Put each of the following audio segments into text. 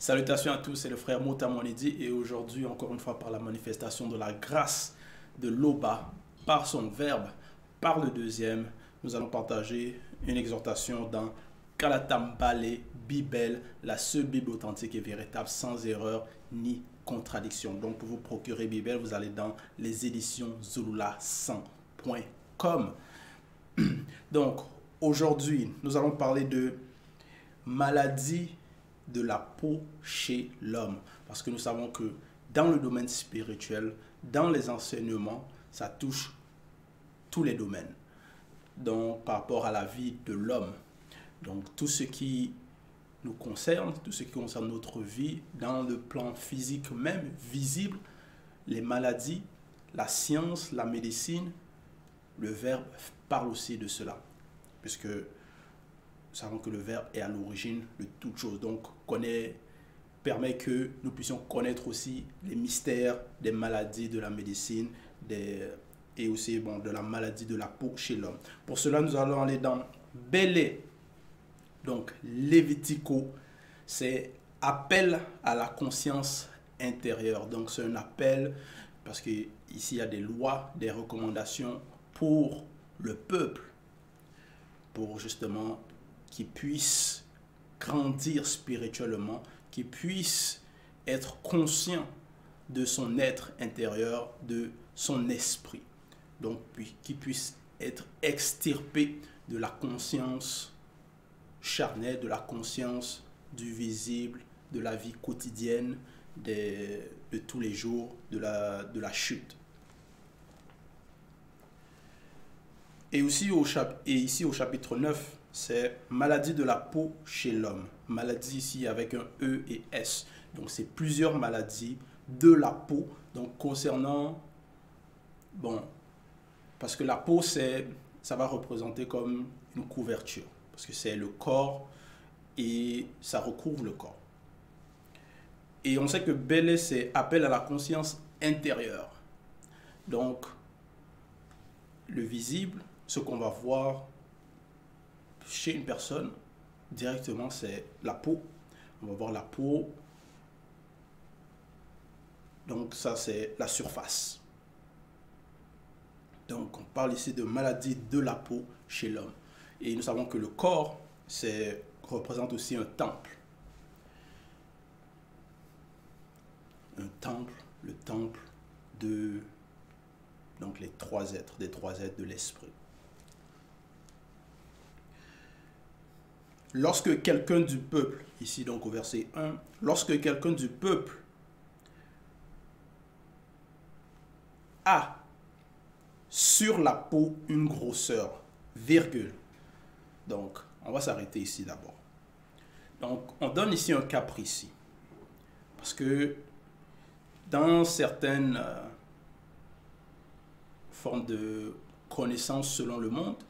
Salutations à tous, c'est le frère Motamonidi et aujourd'hui, encore une fois, par la manifestation de la grâce de l'Oba, par son verbe, par le deuxième, nous allons partager une exhortation dans Kalatambale Bibel, la seule Bible authentique et véritable, sans erreur ni contradiction. Donc, pour vous procurer Bibel, vous allez dans les éditions Zulula100.com. Donc, aujourd'hui, nous allons parler de maladie de la peau chez l'homme. Parce que nous savons que dans le domaine spirituel, dans les enseignements, ça touche tous les domaines. Donc, par rapport à la vie de l'homme. Donc, tout ce qui nous concerne, tout ce qui concerne notre vie, dans le plan physique même, visible, les maladies, la science, la médecine, le Verbe parle aussi de cela. Puisque nous savons que le Verbe est à l'origine de toute chose. Donc, permet que nous puissions connaître aussi les mystères des maladies de la médecine et aussi de la maladie de la peau chez l'homme. Pour cela, nous allons aller dans Bélé. Donc, Lévitico, c'est appel à la conscience intérieure. Donc, c'est un appel parce que ici il y a des lois, des recommandations pour le peuple, pour justement qu'il puisse grandir spirituellement, qu'il puisse être conscient de son être intérieur, de son esprit. Donc, qu'il puisse être extirpé de la conscience charnelle, de la conscience du visible, de la vie quotidienne, de tous les jours, de la chute. Et aussi ici au chapitre 9, c'est maladie de la peau chez l'homme. Maladie ici avec un E et S. Donc c'est plusieurs maladies de la peau. Donc concernant, parce que la peau, ça va représenter comme une couverture. Parce que c'est le corps et ça recouvre le corps. Et on sait que Bélé, c'est appel à la conscience intérieure. Donc le visible, ce qu'on va voir chez une personne, directement, c'est la peau. On va voir la peau. Donc ça, c'est la surface. Donc on parle ici de maladie de la peau chez l'homme. Et nous savons que le corps, représente aussi un temple. Un temple, le temple de les trois êtres, des trois êtres de l'esprit. Lorsque quelqu'un du peuple, ici donc au verset 1, lorsque quelqu'un du peuple a sur la peau une grosseur, virgule. Donc, on va s'arrêter ici d'abord. Donc, on donne ici un cas précis. Parce que dans certaines formes de connaissances selon le monde,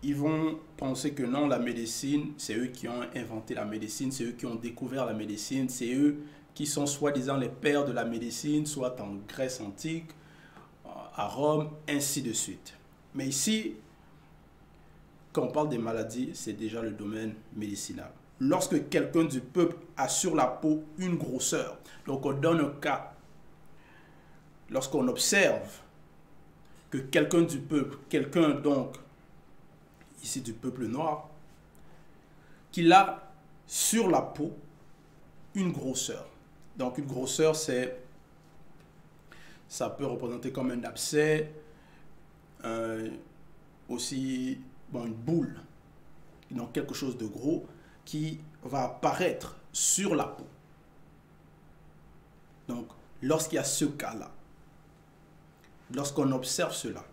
ils vont penser que non, la médecine, c'est eux qui ont inventé la médecine, c'est eux qui ont découvert la médecine, c'est eux qui sont soi-disant les pères de la médecine, soit en Grèce antique, à Rome, ainsi de suite. Mais ici, quand on parle des maladies, c'est déjà le domaine médicinal. Lorsque quelqu'un du peuple a sur la peau une grosseur, donc on donne un cas. Lorsqu'on observe que quelqu'un du peuple, quelqu'un donc ici du peuple noir, qu'il a sur la peau une grosseur. Donc une grosseur, ça peut représenter comme un abcès, aussi une boule, donc quelque chose de gros qui va apparaître sur la peau. Donc lorsqu'il y a ce cas-là, lorsqu'on observe cela,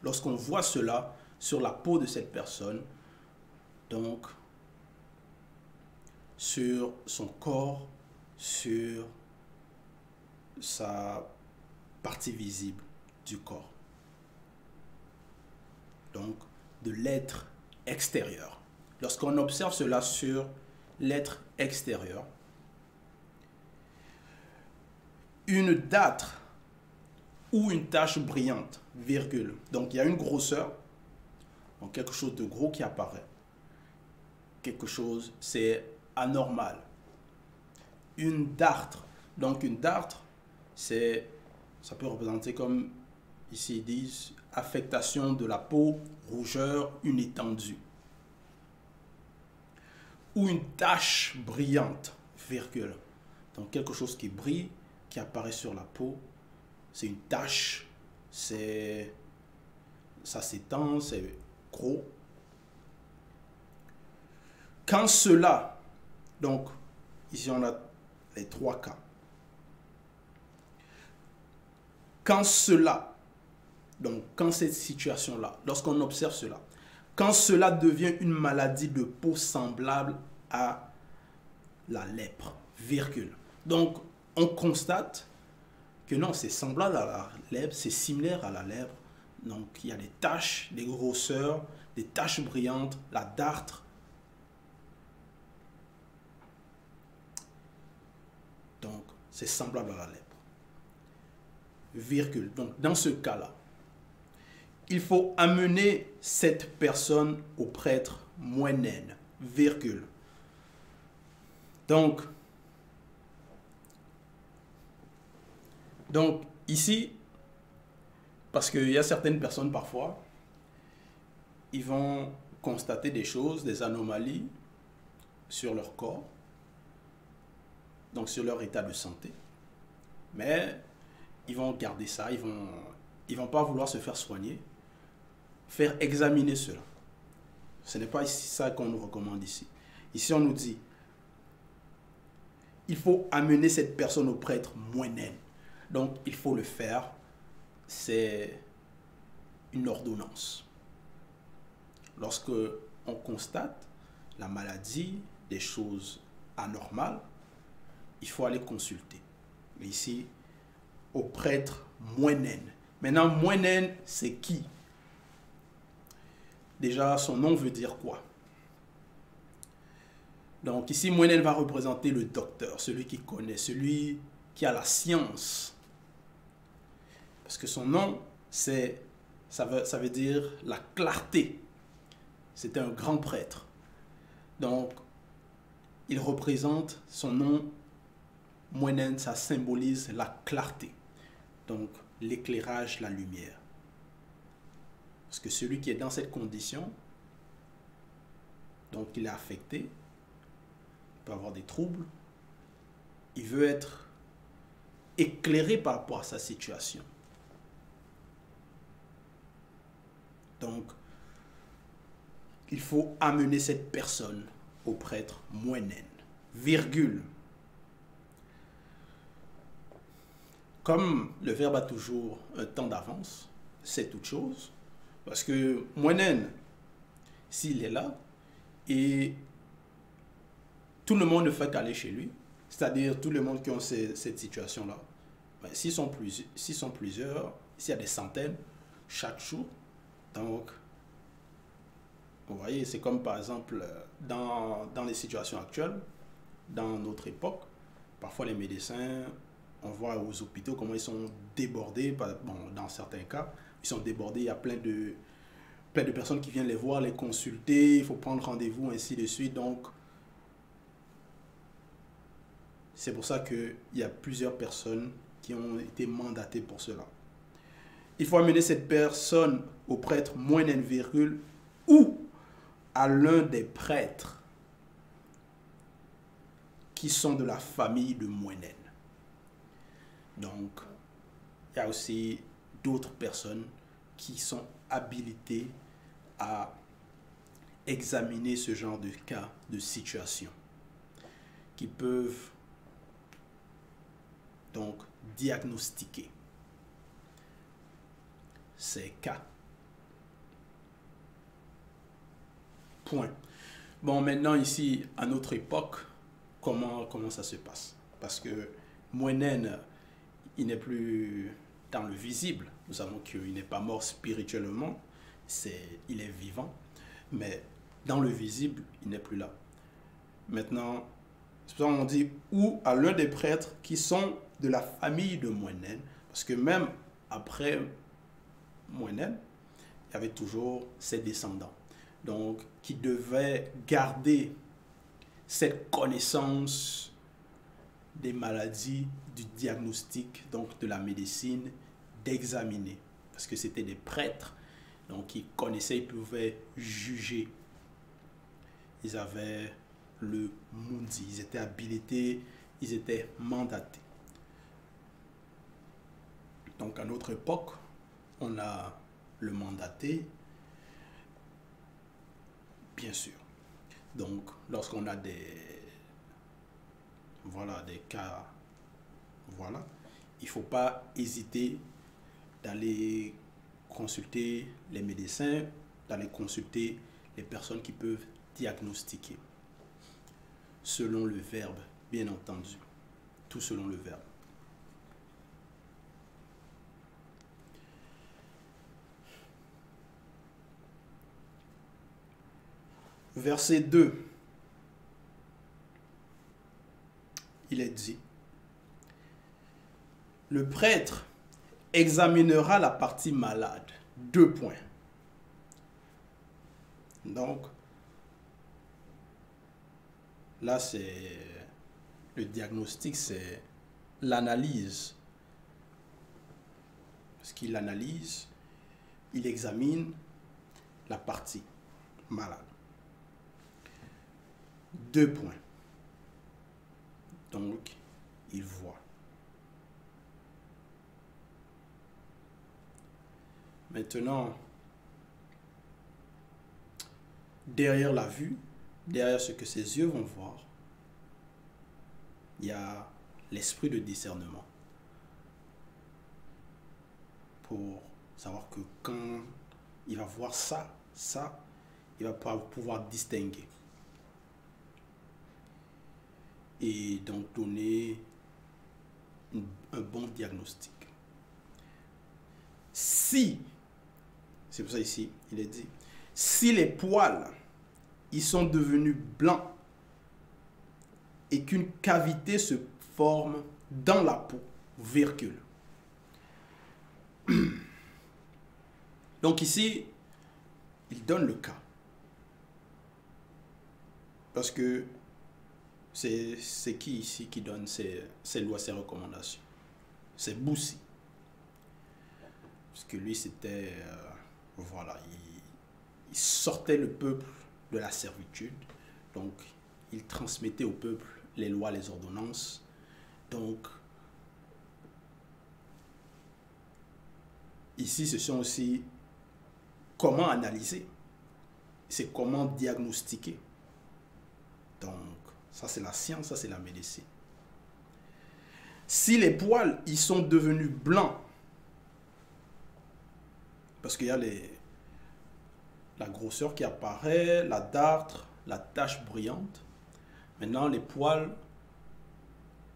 lorsqu'on voit cela sur la peau de cette personne, donc sur son corps, sur sa partie visible du corps. Donc, de l'être extérieur. Lorsqu'on observe cela sur l'être extérieur, une date ou une tache brillante, virgule. Donc, il y a une grosseur, donc quelque chose de gros qui apparaît. quelque chose, c'est anormal. Une dartre. Donc une dartre, ça peut représenter comme, ici ils disent, affectation de la peau, rougeur, une étendue. Ou une tache brillante, virgule. Donc quelque chose qui brille, qui apparaît sur la peau, c'est une tache, ça s'étend, c'est gros. Quand cela, donc ici on a les trois cas. Quand cela, donc quand cette situation-là, lorsqu'on observe cela, quand cela devient une maladie de peau semblable à la lèpre, virgule. Donc on constate que non, c'est semblable à la lèpre, c'est similaire à la lèpre. Donc il y a des taches, des grosseurs, des taches brillantes, la dartre. Donc c'est semblable à la lèpre. Virgule. Donc dans ce cas-là, il faut amener cette personne au prêtre moyenne, virgule. Donc ici, parce qu'il y a certaines personnes parfois, ils vont constater des choses, des anomalies sur leur corps, donc sur leur état de santé. Mais ils vont garder ça, ils vont pas vouloir se faire soigner, faire examiner cela. Ce n'est pas ici ça qu'on nous recommande ici. Ici, on nous dit, il faut amener cette personne au prêtre moyenne. Donc, il faut le faire. C'est une ordonnance. Lorsque on constate la maladie, des choses anormales, il faut aller consulter. Ici, au prêtre moyenne. Maintenant, moyenne, c'est qui? Déjà, son nom veut dire quoi? Donc ici, moyenne va représenter le docteur, celui qui connaît, celui qui a la science. Parce que son nom, ça veut dire la clarté. C'était un grand prêtre. Donc, il représente son nom, moyenne, ça symbolise la clarté. Donc, l'éclairage, la lumière. Parce que celui qui est dans cette condition, donc il est affecté, il peut avoir des troubles, il veut être éclairé par rapport à sa situation. Donc, il faut amener cette personne au prêtre moyenne, virgule. Comme le verbe a toujours un temps d'avance, c'est toute chose. Parce que moyenne, s'il est là, et tout le monde ne fait qu'aller chez lui, c'est-à-dire tout le monde qui ont cette situation-là, ben, s'ils sont plusieurs, s'il y a des centaines chaque jour, donc, vous voyez, c'est comme par exemple dans les situations actuelles, dans notre époque, parfois les médecins, on voit aux hôpitaux comment ils sont débordés, bon, dans certains cas, ils sont débordés, il y a plein de personnes qui viennent les voir, les consulter, il faut prendre rendez-vous, ainsi de suite. Donc, c'est pour ça qu'il y a plusieurs personnes qui ont été mandatées pour cela. Il faut amener cette personne au prêtre moyenne virgule ou à l'un des prêtres qui sont de la famille de moyenne. Donc, il y a aussi d'autres personnes qui sont habilitées à examiner ce genre de cas, de situation, qui peuvent donc diagnostiquer ces cas. Point. Bon, maintenant ici, à notre époque, comment ça se passe? Parce que moyenne, il n'est plus dans le visible. Nous savons qu'il n'est pas mort spirituellement, il est vivant, mais dans le visible, il n'est plus là. Maintenant, c'est pour ça qu'on dit ou à l'un des prêtres qui sont de la famille de Moyenne, parce que même après Moyenne, il y avait toujours ses descendants. donc qui devait garder cette connaissance des maladies, du diagnostic, donc de la médecine, d'examiner. Parce que c'était des prêtres, donc ils connaissaient, ils pouvaient juger. Ils avaient le mundi, ils étaient habilités, ils étaient mandatés. Donc à notre époque, on a le mandaté, bien sûr. Donc lorsqu'on a des cas, il ne faut pas hésiter d'aller consulter les médecins, d'aller consulter les personnes qui peuvent diagnostiquer. Selon le verbe, bien entendu. Tout selon le verbe. Verset 2. Il est dit, le prêtre examinera la partie malade. 2 points. Donc, là, c'est le diagnostic, c'est l'analyse. Parce qu'il analyse, il examine la partie malade. 2 points. Donc, il voit. Maintenant, derrière la vue, derrière ce que ses yeux vont voir, il y a l'esprit de discernement. Pour savoir que quand il va voir ça, il va pouvoir distinguer. Et donc donner un bon diagnostic. Si, c'est pour ça ici, il est dit, si les poils, ils sont devenus blancs et qu'une cavité se forme dans la peau, virgule. Donc ici, il donne le cas. Parce que c'est qui ici qui donne ses lois, ses recommandations? C'est Boussi. Parce que lui, c'était... il sortait le peuple de la servitude. Donc, il transmettait au peuple les lois, les ordonnances. Donc, ici, ce sont aussi comment analyser. C'est comment diagnostiquer. Donc, ça, c'est la science, ça, c'est la médecine. Si les poils, ils sont devenus blancs, parce qu'il y a la grosseur qui apparaît, la dartre, la tache brillante. Maintenant, les poils,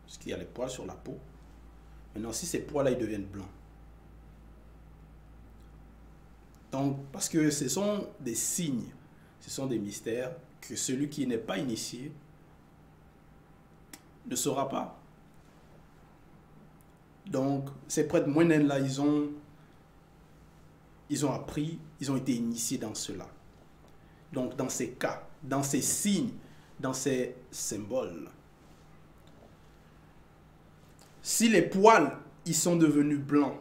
parce qu'il y a les poils sur la peau. Maintenant, si ces poils-là, ils deviennent blancs. Donc, parce que ce sont des signes, ce sont des mystères que celui qui n'est pas initié ne saura pas. Donc, ces prêtres moyens-là, ils ont appris, ils ont été initiés dans cela. Donc, dans ces cas, dans ces signes, dans ces symboles. Si les poils, ils sont devenus blancs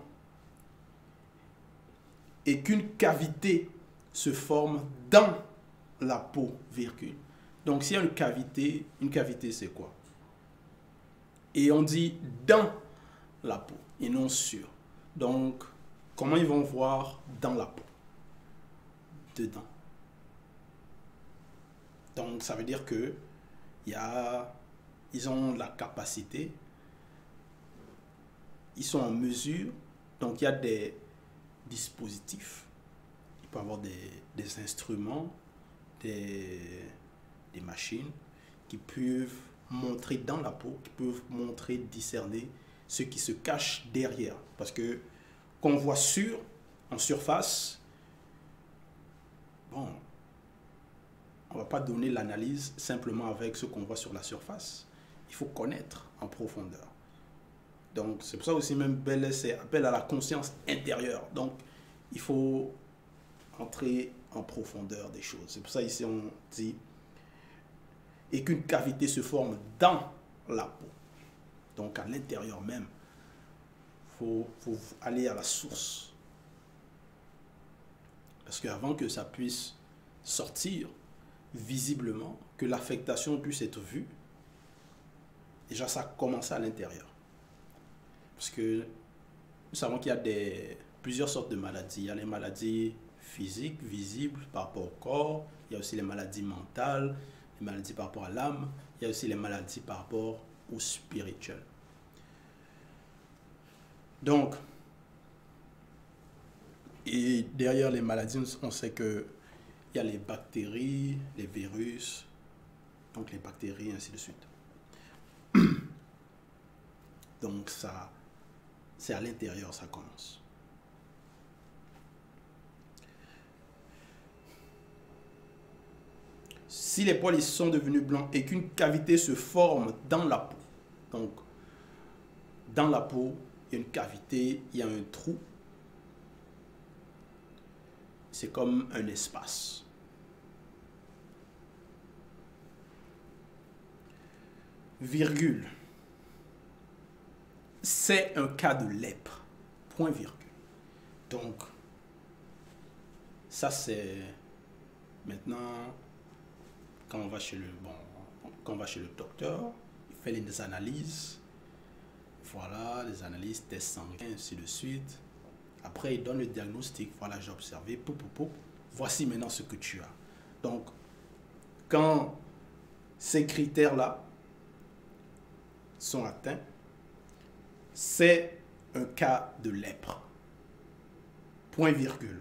et qu'une cavité se forme dans la peau, virgule. Donc, s'il y a une cavité c'est quoi? Et on dit dans la peau et non sur. Donc, comment ils vont voir dans la peau? Dedans. Donc, ça veut dire que ils ont la capacité, ils sont en mesure, donc il y a des dispositifs, il peut y avoir des instruments, des machines qui peuvent montrer dans la peau, qui peuvent montrer, discerner ce qui se cache derrière. Parce que qu'on voit en surface, bon, on ne va pas donner l'analyse simplement avec ce qu'on voit sur la surface. Il faut connaître en profondeur. Donc, c'est pour ça aussi même Belle, c'est appel à la conscience intérieure. Donc, il faut entrer en profondeur des choses. C'est pour ça ici on dit et qu'une cavité se forme dans la peau. Donc à l'intérieur même, faut aller à la source. Parce qu'avant que ça puisse sortir visiblement, que l'affectation puisse être vue, déjà ça commence à l'intérieur. Parce que nous savons qu'il y a plusieurs sortes de maladies. Il y a les maladies physiques, visibles par rapport au corps. Il y a aussi les maladies mentales, les maladies par rapport à l'âme. Il y a aussi les maladies par rapport au spirituel. Donc, et derrière les maladies, on sait qu'il y a les bactéries, les virus, donc les bactéries, ainsi de suite. Donc, ça, c'est à l'intérieur, ça commence. Si les poils sont devenus blancs et qu'une cavité se forme dans la peau, donc dans la peau, il y a une cavité, il y a un trou, c'est comme un espace. Virgule. C'est un cas de lèpre. Point virgule. Donc, ça c'est maintenant quand on va chez quand on va chez le docteur, il fait les analyses. Voilà, les analyses, tests sanguins, ainsi de suite. Après, il donne le diagnostic. Voilà, j'ai observé. Pou, pou, pou. Voici maintenant ce que tu as. Donc, quand ces critères-là sont atteints, c'est un cas de lèpre. Point virgule.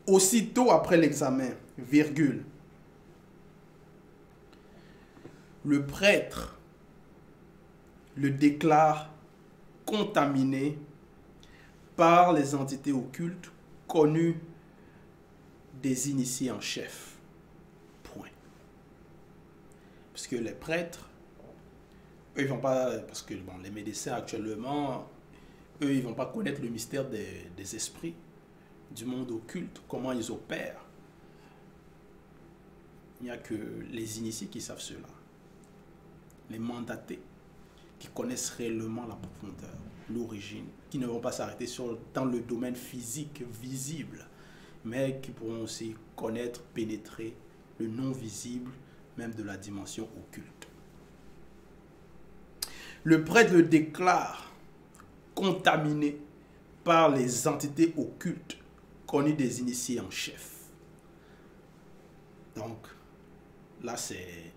Aussitôt après l'examen, virgule, le prêtre le déclare contaminé par les entités occultes connues des initiés en chef. Point. Parce que les prêtres, eux, ils vont pas, parce que bon, les médecins actuellement, eux, ils vont pas connaître le mystère des esprits, du monde occulte, comment ils opèrent. Il n'y a que les initiés qui savent cela. Les mandatés, qui connaissent réellement la profondeur, l'origine, qui ne vont pas s'arrêter dans le domaine physique, visible, mais qui pourront aussi connaître, pénétrer le non-visible, même de la dimension occulte. Le prêtre le déclare contaminé par les entités occultes connues des initiés en chef. Donc, là c'est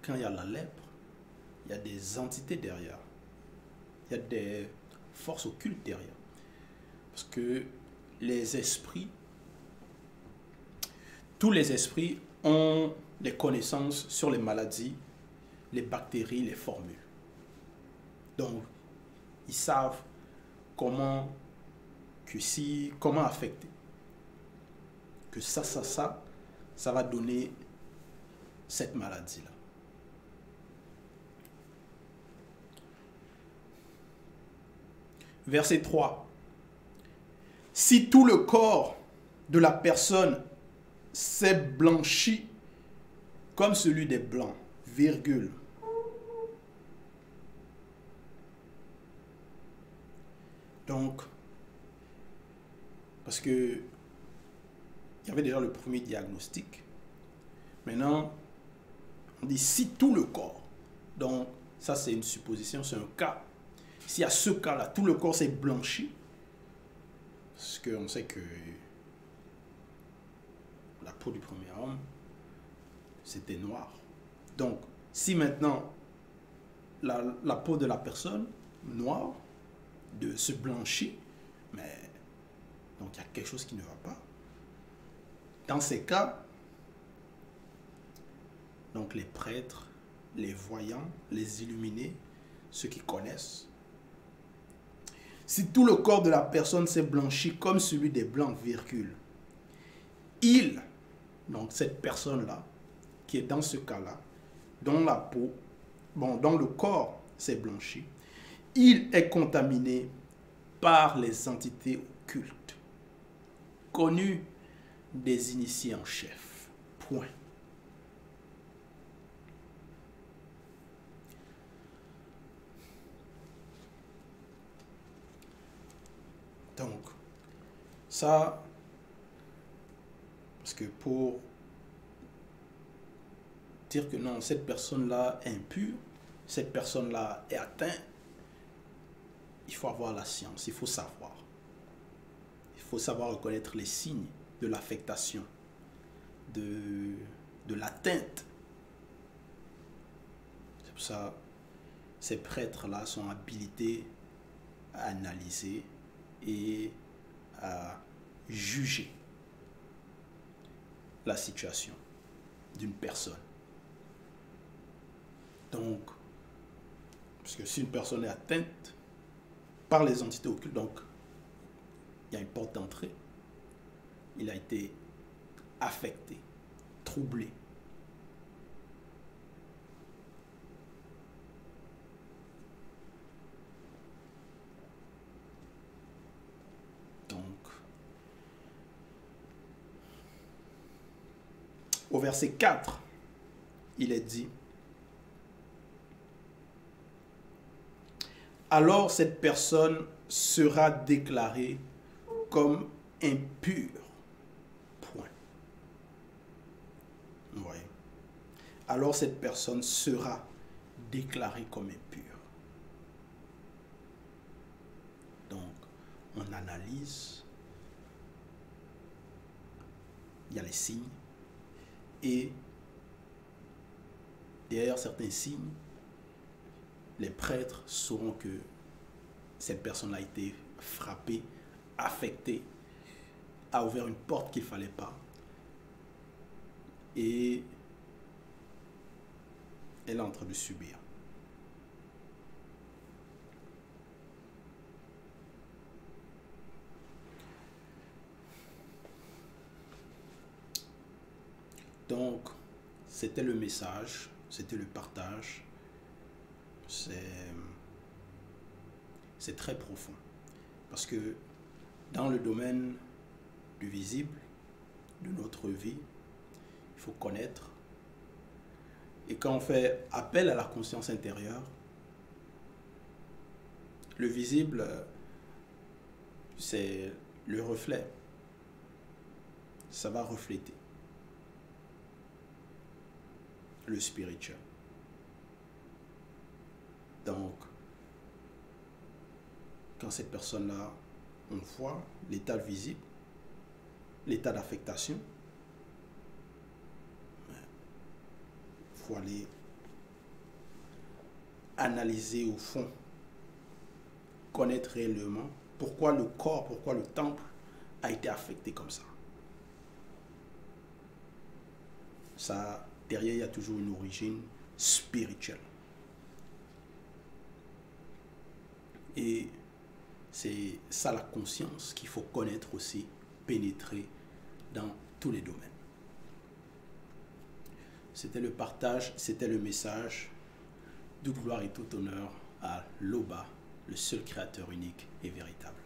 quand il y a la lèpre, il y a des entités derrière. Il y a des forces occultes derrière. Parce que les esprits, tous les esprits ont des connaissances sur les maladies, les bactéries, les formules. Donc, ils savent comment affecter. Que ça va donner cette maladie-là. Verset 3. Si tout le corps de la personne s'est blanchi comme celui des blancs, virgule. Donc, parce que il y avait déjà le premier diagnostic. Maintenant, on dit si tout le corps. Donc, ça c'est une supposition, c'est un cas. S'il y a ce cas-là, tout le corps s'est blanchi, parce qu'on sait que la peau du premier homme, c'était noir. Donc, si maintenant la peau de la personne noire se blanchit, mais donc il y a quelque chose qui ne va pas. Dans ces cas, donc les prêtres, les voyants, les illuminés, ceux qui connaissent, si tout le corps de la personne s'est blanchi comme celui des blancs, virgule, donc cette personne-là, qui est dans ce cas-là, dont la peau, dont le corps s'est blanchi, il est contaminé par les entités occultes, connues des initiés en chef. Point. Donc, ça, parce que pour dire que non, cette personne-là est impure, cette personne-là est atteinte, il faut avoir la science, il faut savoir. Il faut savoir reconnaître les signes de l'affectation, de l'atteinte. C'est pour ça ces prêtres-là sont habilités à analyser et à juger la situation d'une personne. Donc, parce que si une personne est atteinte par les entités occultes, donc il y a une porte d'entrée, il a été affecté, troublé. Donc, au verset 4, il est dit: alors cette personne sera déclarée comme impure. Point. Vous voyez? Alors cette personne sera déclarée comme impure. Donc, on analyse, il y a les signes, et derrière certains signes, les prêtres sauront que cette personne a été frappée, affectée, a ouvert une porte qu'il ne fallait pas. Et elle est en train de subir. Donc, c'était le message, c'était le partage. C'est très profond. Parce que dans le domaine du visible, de notre vie, il faut connaître. Et quand on fait appel à la conscience intérieure, le visible, c'est le reflet. Ça va refléter le spirituel. Donc, quand cette personne-là, on voit l'état visible, l'état d'affectation, il faut aller analyser au fond, connaître réellement pourquoi le corps, pourquoi le temple a été affecté comme ça. Ça, derrière, il y a toujours une origine spirituelle. Et c'est ça la conscience qu'il faut connaître aussi, pénétrer dans tous les domaines. C'était le partage, c'était le message. Toute gloire et tout honneur à l'Oba, le seul créateur unique et véritable.